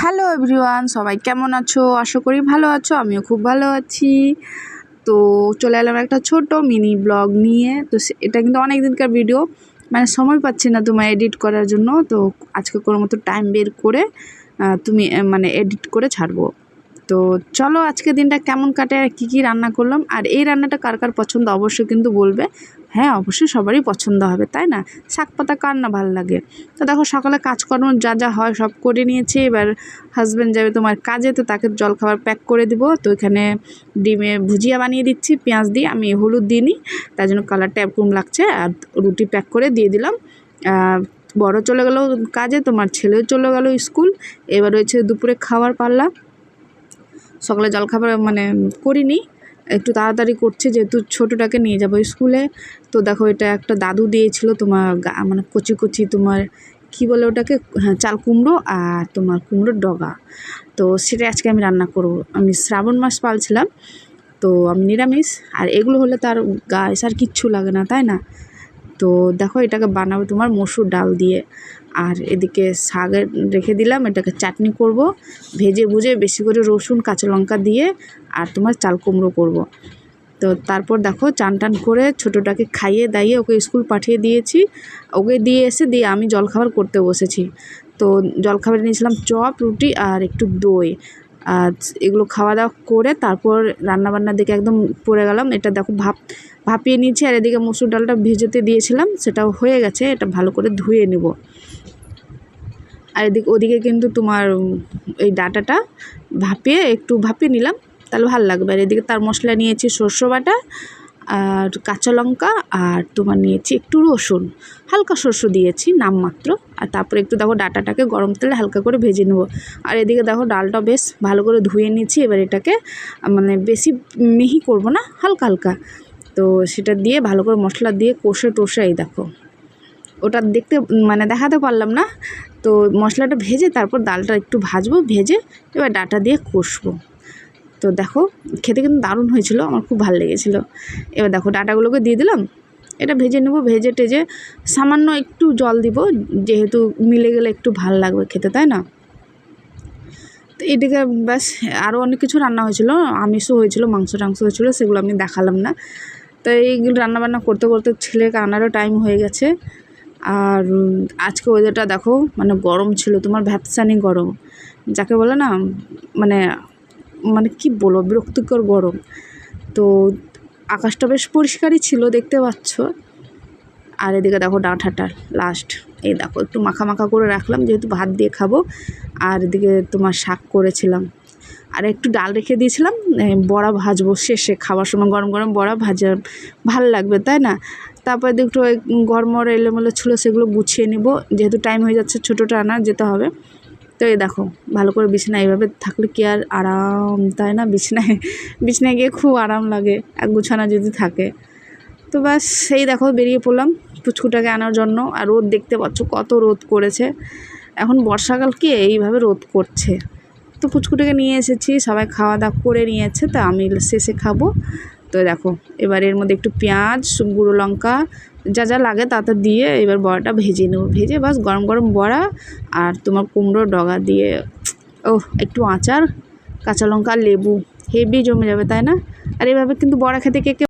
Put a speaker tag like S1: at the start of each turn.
S1: Hello everyone, সবাই কেমন আছো? আশা করি ভালো আছো। আমিও খুব ভালো আছি। তো চলে এলাম একটা ছোট মিনি ব্লগ নিয়ে। তো এটা কিন্তু অনেক দিনকার ভিডিও, মানে সময় পাচ্ছি না তোমার এডিট করার জন্য। তো আজকে কোনো মতো টাইম বের করে তুমি মানে এডিট করে ছাড়বো। তো চলো আজকে দিনটা কেমন কাটে আর কী কী রান্না করলাম, আর এই রান্নাটা কার কার পছন্দ অবশ্যই কিন্তু বলবে। হ্যাঁ, অবশ্যই সবারই পছন্দ হবে, তাই না? শাক পাতা কার না ভালো লাগে। তো দেখো সকালে কাজকর্ম যা যা হয় সব করে নিয়েছি। এবার হাজব্যান্ড যাবে তোমার কাজে, তো তাকে জলখাবার প্যাক করে দিব। তো এখানে ডিমে ভুজিয়া বানিয়ে দিচ্ছি পেঁয়াজ দিয়ে, আমি হলুদ দিইনি, তার জন্য কালারটা এরকম লাগছে। আর রুটি প্যাক করে দিয়ে দিলাম। বড় চলে গেল কাজে, তোমার ছেলেও চলে গেল স্কুল। এবার রয়েছে দুপুরে খাবার পাল্লা। সকালে জলখাবার মানে করিনি, একটু তাড়াতাড়ি করছে যেহেতু ছোটোটাকে নিয়ে যাবো স্কুলে। তো দেখো এটা একটা দাদু দিয়েছিল তোমার মানে কচি কচি তোমার কি বলে ওটাকে, হ্যাঁ চাল কুমড়ো আর তোমার কুমড়োর ডগা। তো সেটা আজকে আমি রান্না করব। আমি শ্রাবণ মাস পালছিলাম, তো আমি নিরামিষ, আর এগুলো হলে তার গায়ে আর কিচ্ছু লাগে না, তাই না? তো দেখো এটাকে বানাবো তোমার মসুর ডাল দিয়ে। আর এদিকে শাক রেখে দিলাম, এটাকে চাটনি করব ভেজে ভুজে, বেশি করে রসুন কাঁচা লঙ্কা দিয়ে। আর তোমার চাল কুমড়ো করব। তো তারপর দেখো চান টান করে ছোটোটাকে খাইয়ে দাইয়ে ওকে স্কুল পাঠিয়ে দিয়েছি। ওকে দিয়ে এসে দিয়ে আমি জলখাবার করতে বসেছি। তো জলখাবারে নিয়েছিলাম চপ, রুটি আর একটু দই। আর এগুলো খাওয়া দাওয়া করে তারপর রান্নাবান্নার দিকে একদম পড়ে গেলাম। এটা দেখো ভাপিয়ে নিয়েছি, আর এদিকে মসুর ডালটা ভেজেতে দিয়েছিলাম, সেটাও হয়ে গেছে। এটা ভালো করে ধুয়ে নেব। আর ওদিকে কিন্তু তোমার এই ডাঁটাটা একটু ভাপিয়ে নিলাম, তাহলে ভালো লাগবে। আর এদিকে তার মশলা নিয়েছি সরষে বাটা আর কাঁচা লঙ্কা, আর তোমার নিয়েছি একটু রসুন, হালকা সরষে দিয়েছি নামমাত্র। আর তারপরে একটু দেখো ডাঁটাটাকে গরম তেলে হালকা করে ভেজে নেব। আর এদিকে দেখো ডালটা বেশ ভালো করে ধুয়ে নিয়েছি। এবার এটাকে মানে বেশি মিহি করব না, হালকা হালকা। তো সেটা দিয়ে ভালো করে মশলা দিয়ে কষে টষে, এই দেখো ওটা দেখতে মানে দেখাতে পারলাম না। তো মশলাটা ভেজে তারপর ডালটা একটু ভাজবো, ভেজে এবার ডাঁটা দিয়ে কষবো। তো দেখো খেতে কিন্তু দারুণ হয়েছিল, আমার খুব ভালো লেগেছিলো। এবার দেখো ডাঁটাগুলোকে দিয়ে দিলাম, এটা ভেজে নেব। ভেজে টেজে সামান্য একটু জল দিব, যেহেতু মিলে গেলে একটু ভালো লাগবে খেতে, তাই না? তো এদিকে ব্যাস আরও অনেক কিছু রান্না হয়েছিল, আমিষও হয়েছিল, মাংস টাংস হয়েছিলো, সেগুলো আমি দেখালাম না। তো এইগুলো রান্নাবান্না করতে করতে ছেলেকে আনারও টাইম হয়ে গেছে। আর আজকে ওয়েদারটা দেখো মানে গরম ছিল, তোমার ভ্যাপসানি গরম যাকে বলে না, মানে মানে কি বলবো, বিরক্তিকর গরম। তো আকাশটা বেশ পরিষ্কারই ছিল, দেখতে পাচ্ছ। আর এদিকে দেখো ডাঁটাটা লাস্ট, এই দেখো একটু মাখা মাখা করে রাখলাম যেহেতু ভাত দিয়ে খাবো। আর এদিকে তোমার শাক করেছিলাম, আর একটু ডাল রেখে দিয়েছিলাম, বড়া ভাজবো শেষে খাওয়ার সময়, গরম গরম বড়া ভাজা ভাল লাগবে, তাই না? তারপর একটু ঘরমর এলোমেলো ছিল, সেগুলো গুছিয়ে নিব যেহেতু টাইম হয়ে যাচ্ছে, ছোটোটা আনার যেতে হবে। তো এই দেখো ভালো করে বিছানায় এইভাবে থাকলে কি আর আরাম, তাই না? বিছানায় গিয়ে খুব আরাম লাগে এক গুছানা যদি থাকে। তো ব্যাস সেই দেখো বেরিয়ে পড়লাম পুচকুটাকে আনার জন্য। আর রোদ দেখতে পাচ্ছ কত রোদ করেছে, এখন বর্ষাকাল কি এইভাবে রোদ করছে। তো পুচকুটাকে নিয়ে এসেছি, সবাই খাওয়া দাওয়া করে নিয়েছে, তো আমি শেষে খাবো। তো দেখো এবার এর মধ্যে একটু পেঁয়াজ, গুঁড়ো লঙ্কা, যা যা লাগে তাতে দিয়ে এবার বড়াটা ভেজে নেবো। ভেজে বাস গরম গরম বড়া আর তোমার কুমড়োর ডগা দিয়ে একটু আচার, কাঁচা লঙ্কা, লেবু, হেভি জমে যাবে, তাই না? আর এভাবে কিন্তু বড়া খেতে কে